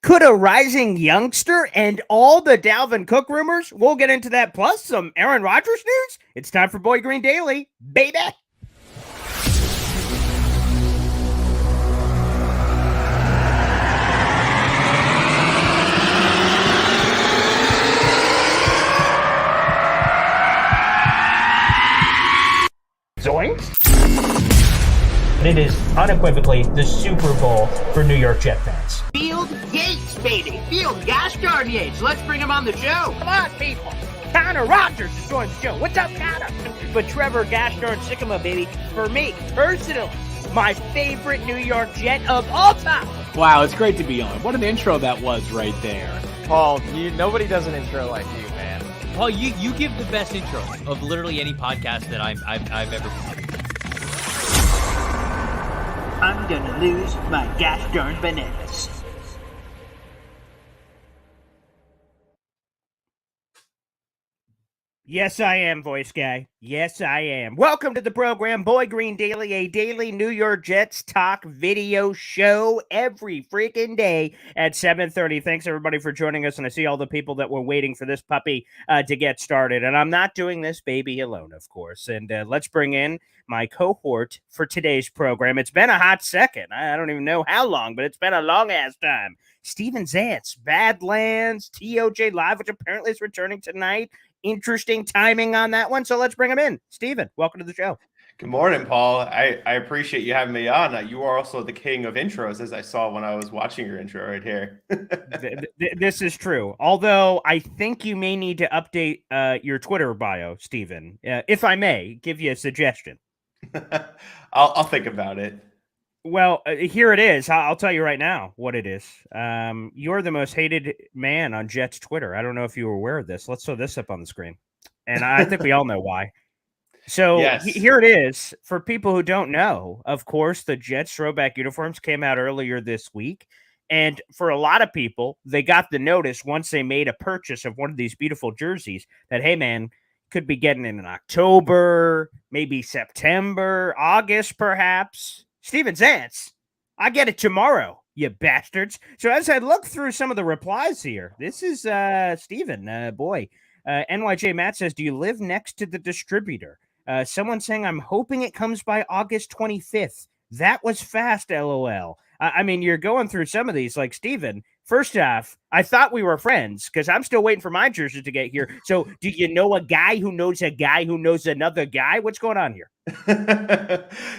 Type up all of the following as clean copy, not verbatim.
Could a rising youngster and all the Dalvin Cook rumors? We'll get into that, plus some Aaron Rodgers news. It's time for Boy Green Daily, baby. Zoinks! It is unequivocally the Super Bowl for New York Jet fans. Field Yates, baby. Field gosh darn Yates. Let's bring him on the show. Come on, people. Connor Rodgers is joining the show. What's up, Connor? But Trevor gosh darn Sycamore, baby, for me, personally, my favorite New York Jet of all time. Wow, it's great to be on. What an intro that was right there. Paul, nobody does an intro like you, man. Paul, you give the best intro of literally any podcast that I've ever been. I'm gonna lose my gosh darn bananas. Yes, I am, voice guy. Yes, I am. Welcome to the program, Boy Green Daily, a daily New York Jets talk video show every freaking day at 7:30. Thanks, everybody, for joining us, and I see all the people that were waiting for this puppy to get started, and I'm not doing this baby alone, of course, and let's bring in my cohort for today's program. It's been a hot second. I don't even know how long, but it's been a long-ass time. Steven Zantz, Badlands, TOJ Live, which apparently is returning tonight. Interesting timing on that one, so let's bring him in. Steven, welcome to the show. Good morning, Paul. I appreciate you having me on. You are also the king of intros, as I saw when I was watching your intro right here. This is true, although I think you may need to update your Twitter bio, Steven. If I may give you a suggestion. I'll think about it. Well, here it is. I'll tell you right now what it is. You're the most hated man on Jets Twitter. I don't know if you were aware of this. Let's throw this up on the screen. And I think we all know why. So yes. Here it is. For people who don't know, of course, the Jets throwback uniforms came out earlier this week. And for a lot of people, they got the notice once they made a purchase of one of these beautiful jerseys that, hey, man, could be getting in October, maybe September, August, perhaps. Steven Zantz, I get it tomorrow, you bastards. So as I look through some of the replies here, this is Steven, boy. NYJ Matt says, do you live next to the distributor? Someone saying, I'm hoping it comes by August 25th. That was fast, LOL. I mean, you're going through some of these, like, Steven, first off, I thought we were friends because I'm still waiting for my jersey to get here. So do you know a guy who knows a guy who knows another guy? What's going on here?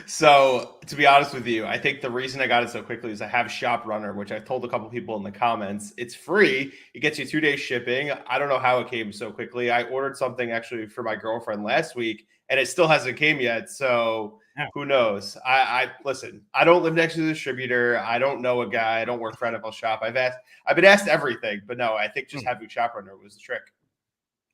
So, to be honest with you, I think the reason I got it so quickly is I have Shop Runner, which I told a couple people in the comments. It's free. It gets you 2-day shipping. I don't know how it came so quickly. I ordered something actually for my girlfriend last week, and it still hasn't came yet. So who knows? I listen, I don't live next to the distributor. I don't know a guy. I don't work for NFL Shop. I've been asked everything, but no, I think just having Shop Runner was the trick.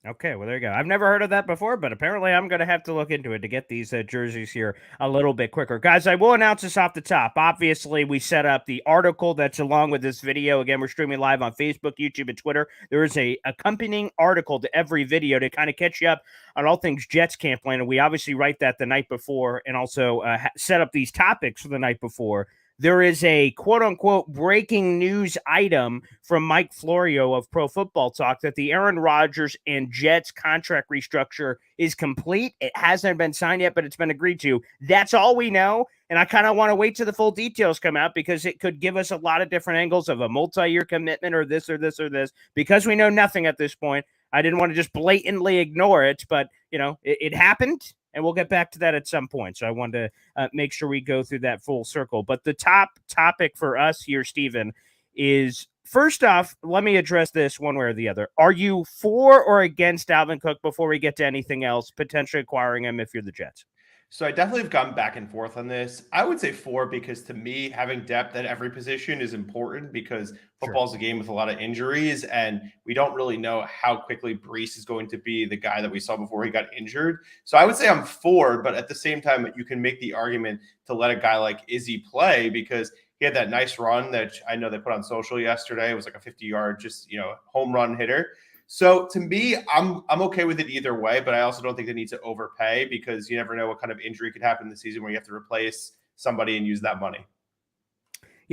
Okay, well, there you go. I've never heard of that before, but apparently I'm going to have to look into it to get these jerseys here a little bit quicker. Guys, I will announce this off the top. Obviously, we set up the article that's along with this video. Again, we're streaming live on Facebook, YouTube, and Twitter. There is a accompanying article to every video to kind of catch you up on all things Jets camp plan. And we obviously write that the night before and also set up these topics for the night before. There is a quote-unquote breaking news item from Mike Florio of Pro Football Talk that the Aaron Rodgers and Jets contract restructure is complete. It hasn't been signed yet, but it's been agreed to. That's all we know, and I kind of want to wait till the full details come out because it could give us a lot of different angles of a multi-year commitment or this or this or this. Because we know nothing at this point, I didn't want to just blatantly ignore it, but, you know, it happened. And we'll get back to that at some point. So I wanted to make sure we go through that full circle. But the top topic for us here, Steven, is first off, let me address this one way or the other. Are you for or against Dalvin Cook before we get to anything else, potentially acquiring him if you're the Jets? So I definitely have gone back and forth on this. I would say 4 because to me, having depth at every position is important because football's a game with a lot of injuries, and we don't really know how quickly Breece is going to be the guy that we saw before he got injured. So I would say I'm 4, but at the same time, you can make the argument to let a guy like Izzy play because he had that nice run that I know they put on social yesterday. It was like a 50-yard, just, home run hitter. So to me, I'm okay with it either way, but I also don't think they need to overpay because you never know what kind of injury could happen this season where you have to replace somebody and use that money.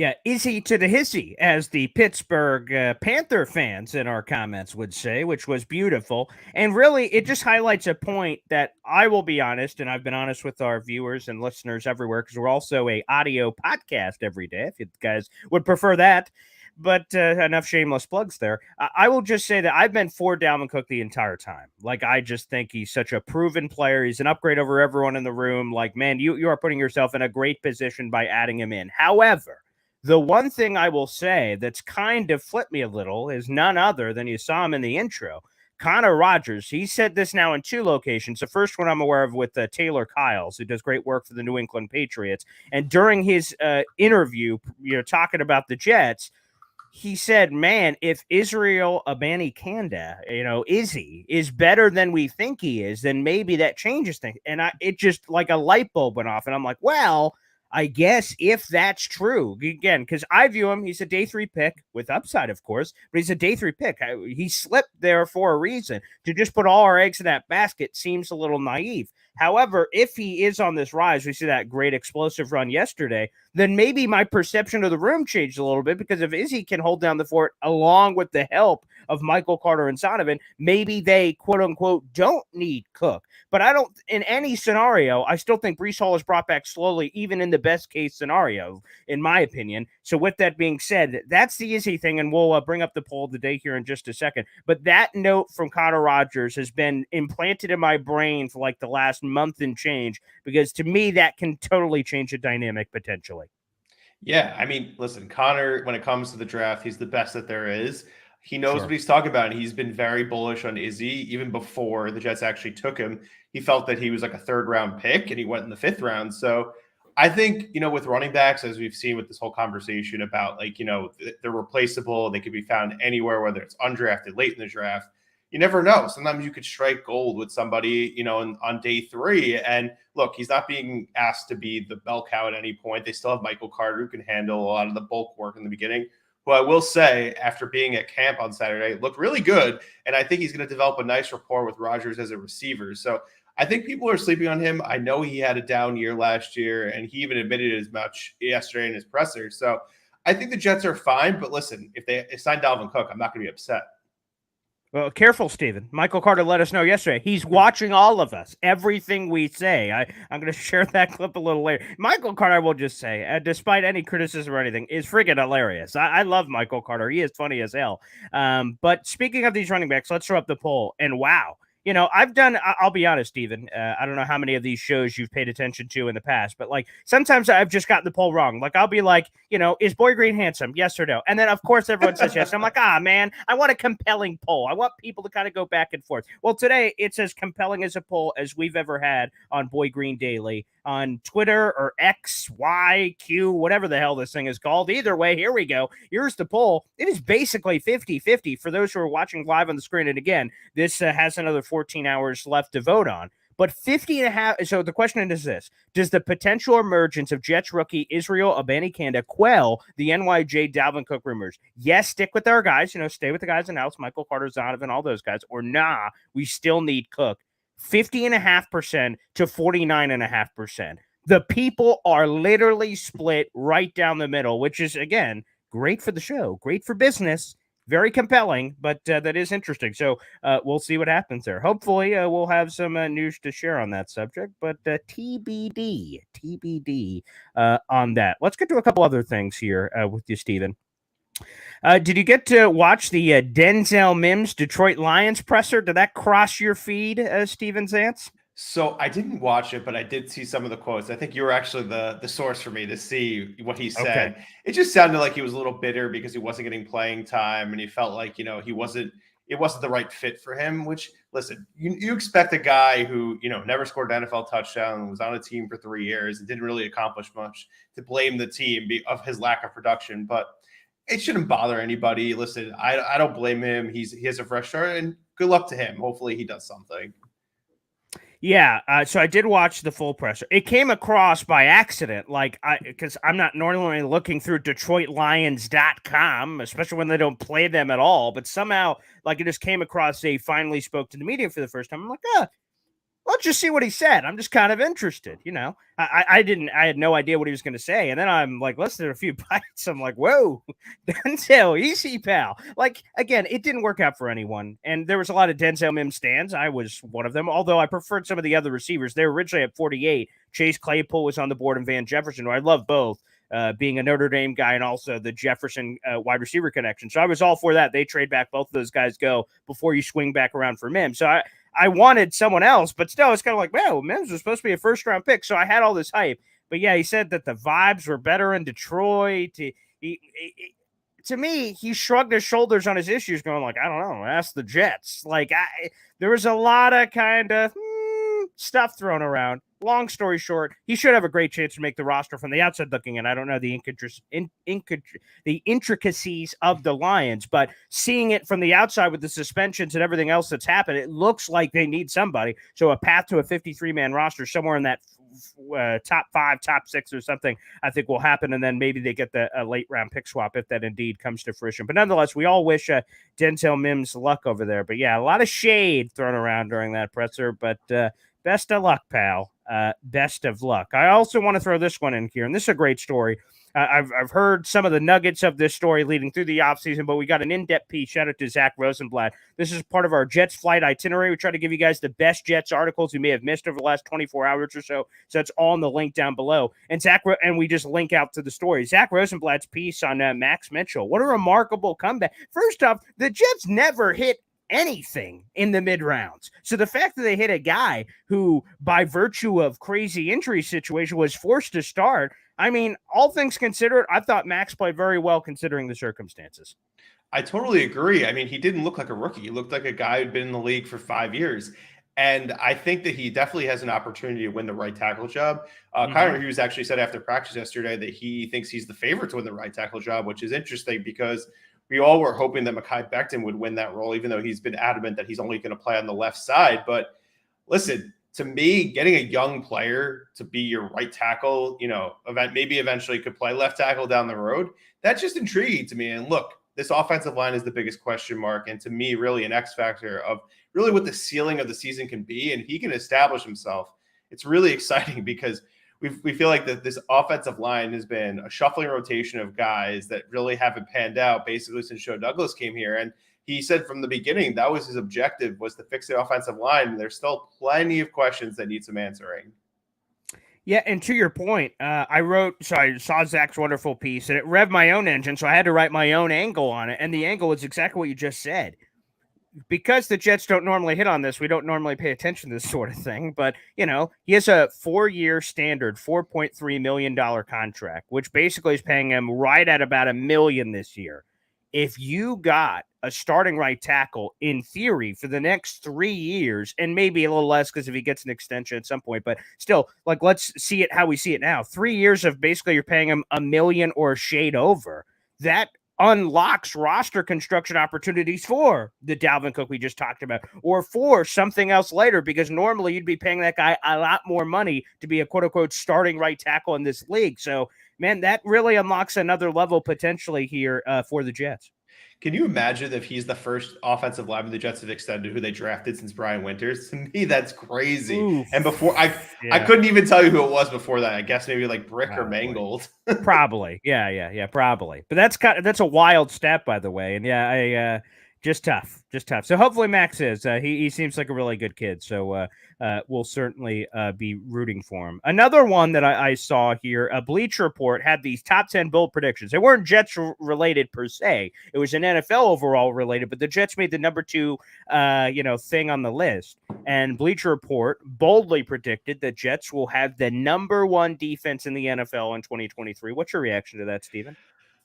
Yeah, Izzy to the hissy, as the Pittsburgh Panther fans in our comments would say, which was beautiful. And really, it just highlights a point that I will be honest, and I've been honest with our viewers and listeners everywhere, because we're also a audio podcast every day, if you guys would prefer that. But enough shameless plugs there. I will just say that I've been for Dalvin Cook the entire time. Like, I just think he's such a proven player. He's an upgrade over everyone in the room. Like, man, you are putting yourself in a great position by adding him in. However, the one thing I will say that's kind of flipped me a little is none other than you saw him in the intro. Connor Rodgers, he said this now in two locations. The first one I'm aware of with Taylor Kyles, who does great work for the New England Patriots. And during his interview, talking about the Jets, he said, man, if Israel Abanikanda, Izzy, is better than we think he is, then maybe that changes things. And it just like a light bulb went off. And I'm like, well, I guess if that's true, again, because I view him, he's a day 3 pick with upside, of course, but he's a day 3 pick. He slipped there for a reason. To just put all our eggs in that basket seems a little naive. However, if he is on this rise, we see that great explosive run yesterday, then maybe my perception of the room changed a little bit, because if Izzy can hold down the fort along with the help of Michael Carter and Zonovan, maybe they, quote unquote, don't need Cook. But I don't, in any scenario, I still think Breece Hall is brought back slowly, even in the best case scenario, in my opinion. So with that being said, that's the Izzy thing, and we'll bring up the poll of the day here in just a second. But that note from Connor Rodgers has been implanted in my brain for like the last month and change, because to me, that can totally change the dynamic potentially. Yeah, I mean, listen, Connor, when it comes to the draft, he's the best that there is. He knows what he's talking about, and he's been very bullish on Izzy even before the Jets actually took him. He felt that he was like a 3rd-round pick, and he went in the 5th round. So I think, with running backs, as we've seen with this whole conversation about, like, they're replaceable, they could be found anywhere, whether it's undrafted, late in the draft. You never know. Sometimes you could strike gold with somebody, on day 3. And look, he's not being asked to be the bell cow at any point. They still have Michael Carter, who can handle a lot of the bulk work in the beginning. Who I will say, after being at camp on Saturday, looked really good. And I think he's going to develop a nice rapport with Rodgers as a receiver. So I think people are sleeping on him. I know he had a down year last year, and he even admitted as much yesterday in his presser. So I think the Jets are fine. But listen, if they sign Dalvin Cook, I'm not going to be upset. Well, careful, Steven. Michael Carter let us know yesterday. He's watching all of us, everything we say. I'm going to share that clip a little later. Michael Carter, I will just say, despite any criticism or anything, is friggin' hilarious. I love Michael Carter. He is funny as hell. But speaking of these running backs, let's throw up the poll. And wow. I'll be honest, Steven. I don't know how many of these shows you've paid attention to in the past, but like sometimes I've just gotten the poll wrong. Like I'll be like, is Boy Green handsome? Yes or no? And then of course everyone says yes. I'm like, man, I want a compelling poll. I want people to kind of go back and forth. Well, today it's as compelling as a poll as we've ever had on Boy Green Daily on Twitter or X, Y, Q, whatever the hell this thing is called. Either way, here we go. Here's the poll. It is basically 50-50 for those who are watching live on the screen. And again, this has another 14 hours left to vote on. But 50 and a half. So the question is this: does the potential emergence of Jets rookie Israel Abanikanda quell the NYJ-Dalvin Cook rumors? Yes, stick with our guys. Stay with the guys in house, Michael Carter, Zonovan, all those guys. Or nah, we still need Cook. 50.5% to 49.5%. The people are literally split right down the middle, which is, again, great for the show, great for business, very compelling, but that is interesting. So we'll see what happens there. Hopefully, we'll have some news to share on that subject, but TBD on that. Let's get to a couple other things here with you, Steven. Did you get to watch the Denzel Mims Detroit Lions presser? Did that cross your feed, Steven Zantz? So I didn't watch it, but I did see some of the quotes. I think you were actually the source for me to see what he said. Okay. It just sounded like he was a little bitter because he wasn't getting playing time, and he felt like, it wasn't the right fit for him, which, listen, you expect a guy who, never scored an NFL touchdown, was on a team for 3 years and didn't really accomplish much, to blame the team of his lack of production. But it shouldn't bother anybody. Listen, I don't blame him. He has a fresh start, and good luck to him. Hopefully he does something. Yeah, so I did watch the full presser. It came across by accident, because I'm not normally looking through DetroitLions.com, especially when they don't play them at all. But somehow, it just came across. They finally spoke to the media for the first time. I'm like, let's just see what he said. I'm just kind of interested, you know. I had no idea what he was going to say. And then I'm like, listening to a few bites. I'm like, whoa, Denzel, easy, pal. Like, again, it didn't work out for anyone. And there was a lot of Denzel Mims stands. I was one of them, although I preferred some of the other receivers. They were originally at 48. Chase Claypool was on the board and Van Jefferson, who I love both. Being a Notre Dame guy and also the Jefferson wide receiver connection. So I was all for that. They trade back. Both of those guys go before you swing back around for Mims. So I wanted someone else, but still it's kind of like, well, Mims was supposed to be a first-round pick. So I had all this hype. But, yeah, he said that the vibes were better in Detroit. To me, he shrugged his shoulders on his issues going like, I don't know, ask the Jets. Like, there was a lot of kind of stuff thrown around. Long story short, he should have a great chance to make the roster from the outside looking in. I don't know the intricacies of the Lions, but seeing it from the outside with the suspensions and everything else that's happened, it looks like they need somebody. So a path to a 53-man roster somewhere in that top 5, top 6 or something, I think will happen. And then maybe they get the late round pick swap if that indeed comes to fruition. But nonetheless, we all wish Denzel Mims luck over there. But yeah, a lot of shade thrown around during that presser, but best of luck, pal. Best of luck. I also want to throw this one in here, and this is a great story. I've heard some of the nuggets of this story leading through the offseason, but we got an in-depth piece. Shout out to Zach Rosenblatt. This is part of our Jets flight itinerary. We try to give you guys the best Jets articles you may have missed over the last 24 hours or so. So it's all in the link down below. And we just link out to the story. Zach Rosenblatt's piece on Max Mitchell. What a remarkable comeback. First off, the Jets never hit anything in the mid rounds. So the fact that they hit a guy who, by virtue of crazy injury situation, was forced to start. I mean, all things considered, I thought Max played very well considering the circumstances. I totally agree. I mean, he didn't look like a rookie. He looked like a guy who'd been in the league for 5 years. And I think that he definitely has an opportunity to win the right tackle job. Kyler Hughes actually said after practice yesterday that he thinks he's the favorite to win the right tackle job, which is interesting because we all were hoping that Mekhi Becton would win that role, even though he's been adamant that he's only going to play on the left side. But listen, to me, getting a young player to be your right tackle, maybe eventually could play left tackle down the road, that's just intriguing to me. And look, this offensive line is the biggest question mark. And to me, really an X factor of really what the ceiling of the season can be. And he can establish himself. It's really exciting because we feel like that this offensive line has been a shuffling rotation of guys that really haven't panned out basically since Joe Douglas came here. And he said from the beginning that was his objective, was to fix the offensive line. And there's still plenty of questions that need some answering. Yeah, and to your point, I saw Zach's wonderful piece, and it revved my own engine, so I had to write my own angle on it. And the angle is exactly what you just said. Because the Jets don't normally hit on this, we don't normally pay attention to this sort of thing. But, he has a 4-year standard $4.3 million contract, which basically is paying him right at about $1 million this year. If you got a starting right tackle, in theory, for the next 3 years, and maybe a little less because if he gets an extension at some point, but still, like, let's see it how we see it now. 3 years of basically you're paying him $1 million or a shade over. That unlocks roster construction opportunities for the Dalvin Cook we just talked about, or for something else later, because normally you'd be paying that guy a lot more money to be a quote-unquote starting right tackle in this league. So, man, that really unlocks another level potentially here for the Jets. Can you imagine if he's the first offensive lineman the Jets have extended who they drafted since Brian Winters? To me, that's crazy. Oof. And before I couldn't even tell you who it was before that. I guess maybe like Brick or Mangold. Probably. Yeah, probably. But that's a wild stat, by the way. And just tough. So hopefully Max is. He seems like a really good kid. So we'll certainly be rooting for him. Another one that I saw here, a Bleacher Report had these top 10 bold predictions. They weren't Jets related per se. It was an NFL overall related, but the Jets made the number 2 thing on the list. And Bleacher Report boldly predicted that Jets will have the number 1 defense in the NFL in 2023. What's your reaction to that, Steven?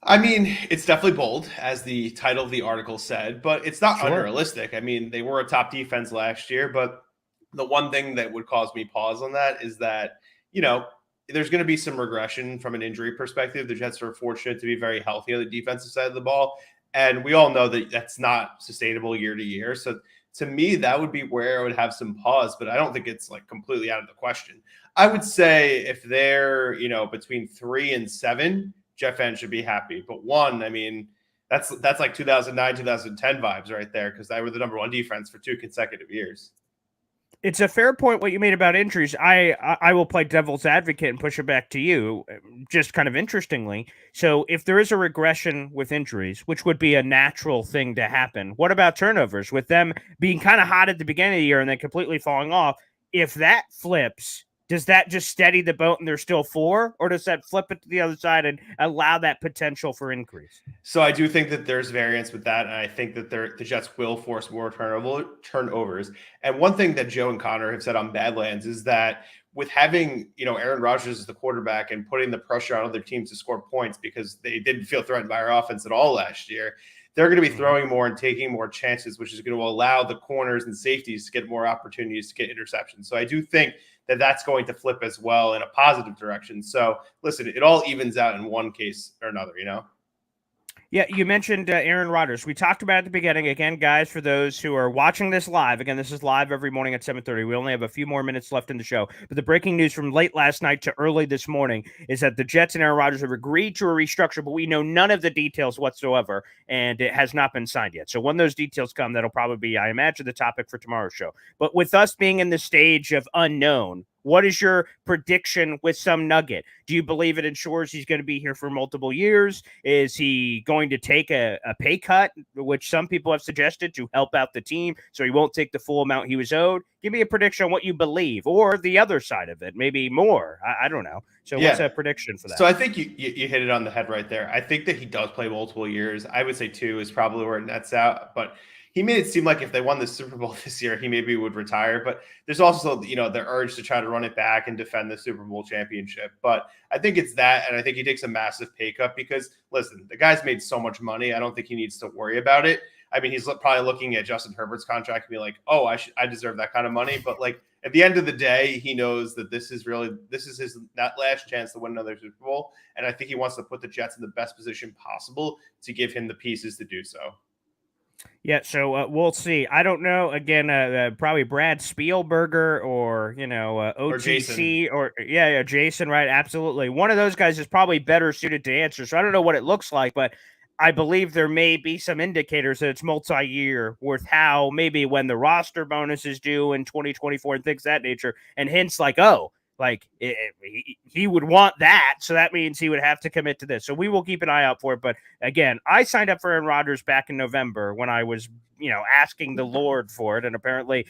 I mean, it's definitely bold, as the title of the article said, but it's not unrealistic. I mean, they were a top defense last year, but the one thing that would cause me pause on that is that, there's going to be some regression from an injury perspective. The Jets are fortunate to be very healthy on the defensive side of the ball, and we all know that that's not sustainable year to year. So to me, that would be where I would have some pause, but I don't think it's like completely out of the question. I would say if they're, between 3 and 7, Jet fans should be happy. But 1, I mean, that's like 2009, 2010 vibes right there, because they were the number 1 defense for 2 consecutive years. It's a fair point what you made about injuries. I will play devil's advocate and push it back to you, just kind of interestingly. So if there is a regression with injuries, which would be a natural thing to happen, what about turnovers? With them being kind of hot at the beginning of the year and then completely falling off, if that flips, does that just steady the boat and they're still 4, or does that flip it to the other side and allow that potential for increase? So I do think that there's variance with that, and I think that the Jets will force more turnovers. And one thing that Joe and Connor have said on Badlands is that with having Aaron Rodgers as the quarterback and putting the pressure on other teams to score points because they didn't feel threatened by our offense at all last year, they're going to be throwing more and taking more chances, which is going to allow the corners and safeties to get more opportunities to get interceptions. So I do think that that's going to flip as well in a positive direction. So listen, it all evens out in one case or another, Yeah, you mentioned Aaron Rodgers. We talked about it at the beginning. Again, guys, for those who are watching this live, again, this is live every morning at 7:30. We only have a few more minutes left in the show. But the breaking news from late last night to early this morning is that the Jets and Aaron Rodgers have agreed to a restructure, but we know none of the details whatsoever, and it has not been signed yet. So when those details come, that'll probably be, I imagine, the topic for tomorrow's show. But with us being in the stage of unknown, what is your prediction with some nugget? Do you believe it ensures he's going to be here for multiple years? Is he going to take a pay cut, which some people have suggested, to help out the team so he won't take the full amount he was owed? Give me a prediction on what you believe, or the other side of it, maybe more. I don't know. So what's a prediction for that? So I think you hit it on the head right there. I think that he does play multiple years. I would say 2 is probably where it nets out, but he made it seem like if they won the Super Bowl this year, he maybe would retire. But there's also, the urge to try to run it back and defend the Super Bowl championship. But I think it's that, and I think he takes a massive pay cut because, listen, the guy's made so much money. I don't think he needs to worry about it. I mean, he's probably looking at Justin Herbert's contract and be like, oh, I deserve that kind of money. But, at the end of the day, he knows that this is his last chance to win another Super Bowl. And I think he wants to put the Jets in the best position possible to give him the pieces to do so. Yeah, so we'll see. I don't know. Again, probably Brad Spielberger or OTC or Jason, right? Absolutely. One of those guys is probably better suited to answer. So I don't know what it looks like, but I believe there may be some indicators that it's multi-year with how maybe when the roster bonus is due in 2024 and things of that nature, and hints he would want that, so that means he would have to commit to this. So we will keep an eye out for it. But again, I signed up for Aaron Rodgers back in November when I was, asking the Lord for it, and apparently,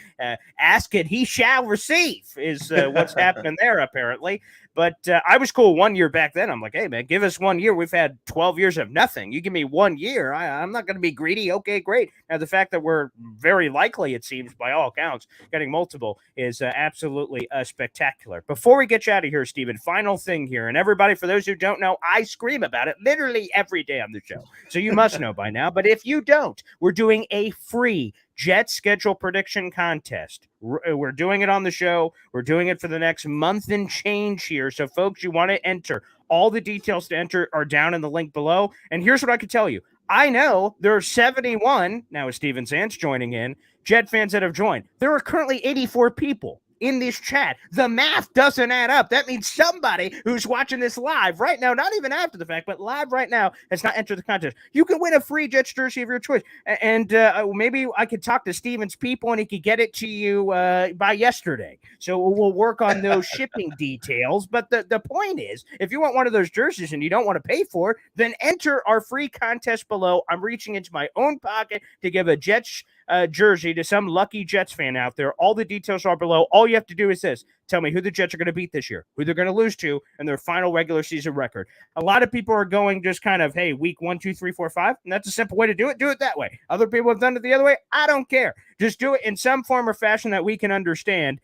ask it, he shall receive is what's happening there apparently. But I was cool 1 year back then. I'm like, hey man, give us 1 year. We've had 12 years of nothing. You give me 1 year, I'm not going to be greedy. Okay, great. Now the fact that we're very likely, it seems by all accounts, getting multiple is absolutely spectacular. Before we get you out of here, Steven, final thing here, and everybody, for those who don't know, I scream about it literally every day on the show, so you must know by now. But if you don't, we're doing a free Jet schedule prediction contest. We're doing it on the show. We're doing it for the next month and change here. So, folks, you want to enter. All the details to enter are down in the link below. And here's what I can tell you. I know there are 71, now with Steven Sands joining in, Jet fans that have joined. There are currently 84 people in this chat. The math doesn't add up. That means somebody who's watching this live right now, not even after the fact, but live right now, has not entered the contest. You can win a free Jets jersey of your choice. And maybe I could talk to Steven's people and he could get it to you by yesterday. So we'll work on those shipping details. But the point is, if you want one of those jerseys and you don't want to pay for it, then enter our free contest below. I'm reaching into my own pocket to give a Jets jersey to some lucky Jets fan out there. All the details are below. All you have to do is this. Tell me who the Jets are going to beat this year, who they're going to lose to, and their final regular season record. A lot of people are going just kind of, hey, week 1, 2, 3, 4, 5, and that's a simple way to do it. Do it that way. Other people have done it the other way. I don't care. Just do it in some form or fashion that we can understand,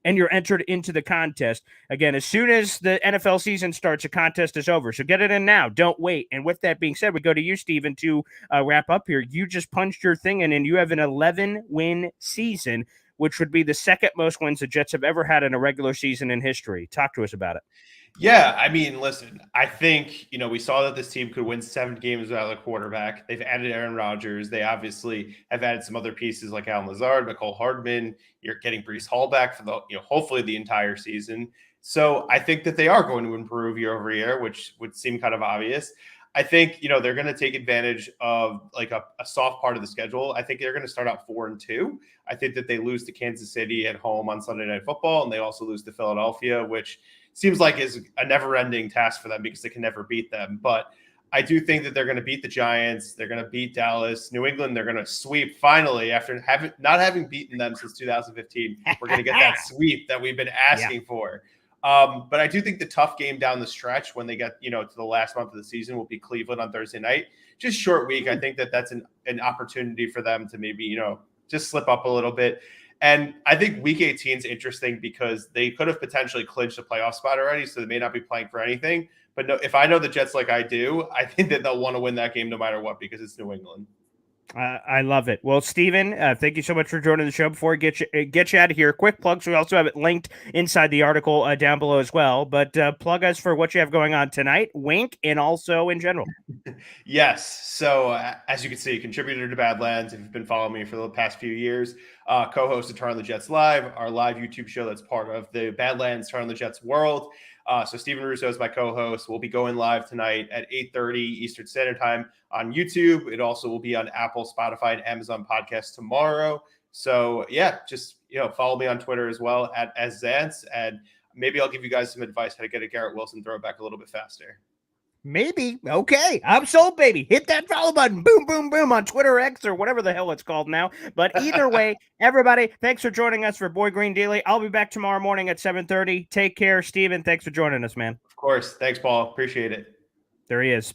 and you're entered into the contest. Again, as soon as the NFL season starts, the contest is over. So get it in now. Don't wait. And with that being said, we go to you, Steven, to wrap up here. You just punched your thing in, and you have an 11-win season, which would be the second most wins the Jets have ever had in a regular season in history. Talk to us about it. Yeah, I mean, listen, I think, we saw that this team could win 7 games without a quarterback. They've added Aaron Rodgers. They obviously have added some other pieces like Alan Lazard, Mecole Hardman. You're getting Breece Hall back for hopefully the entire season. So I think that they are going to improve year over year, which would seem kind of obvious. I think, they're going to take advantage of like a soft part of the schedule. I think they're going to start out 4-2. I think that they lose to Kansas City at home on Sunday Night Football, and they also lose to Philadelphia, which seems like is a never-ending task for them because they can never beat them. But I do think that they're going to beat the Giants. They're going to beat Dallas. New England, they're going to sweep finally after not having beaten them since 2015. We're going to get that sweep that we've been asking for. But I do think the tough game down the stretch when they get, to the last month of the season will be Cleveland on Thursday night. Just short week. I think that that's an opportunity for them to maybe, just slip up a little bit. And I think week 18 is interesting because they could have potentially clinched a playoff spot already, so they may not be playing for anything. But no, if I know the Jets like I do, I think that they'll want to win that game no matter what because it's New England. I love it. Well, Steven, thank you so much for joining the show. Before we get you out of here, quick plugs. We also have it linked inside the article down below as well. But plug us for what you have going on tonight, wink, and also in general. Yes. So as you can see, contributor to Badlands. If you've been following me for the past few years, co-host of Turn on the Jets Live, our live YouTube show that's part of the Badlands Turn on the Jets world. So Steven Russo is my co-host. We'll be going live tonight at 8:30 Eastern Standard Time on YouTube. It also will be on Apple, Spotify, and Amazon podcasts tomorrow. So yeah, just follow me on Twitter as well at @Zance, and maybe I'll give you guys some advice how to get a Garrett Wilson throwback a little bit faster. Maybe. Okay. I'm sold, baby. Hit that follow button. Boom, boom, boom on Twitter X or whatever the hell it's called now. But either way, everybody, thanks for joining us for Boy Green Daily. I'll be back tomorrow morning at 7:30. Take care, Steven. Thanks for joining us, man. Of course. Thanks, Paul. Appreciate it. There he is.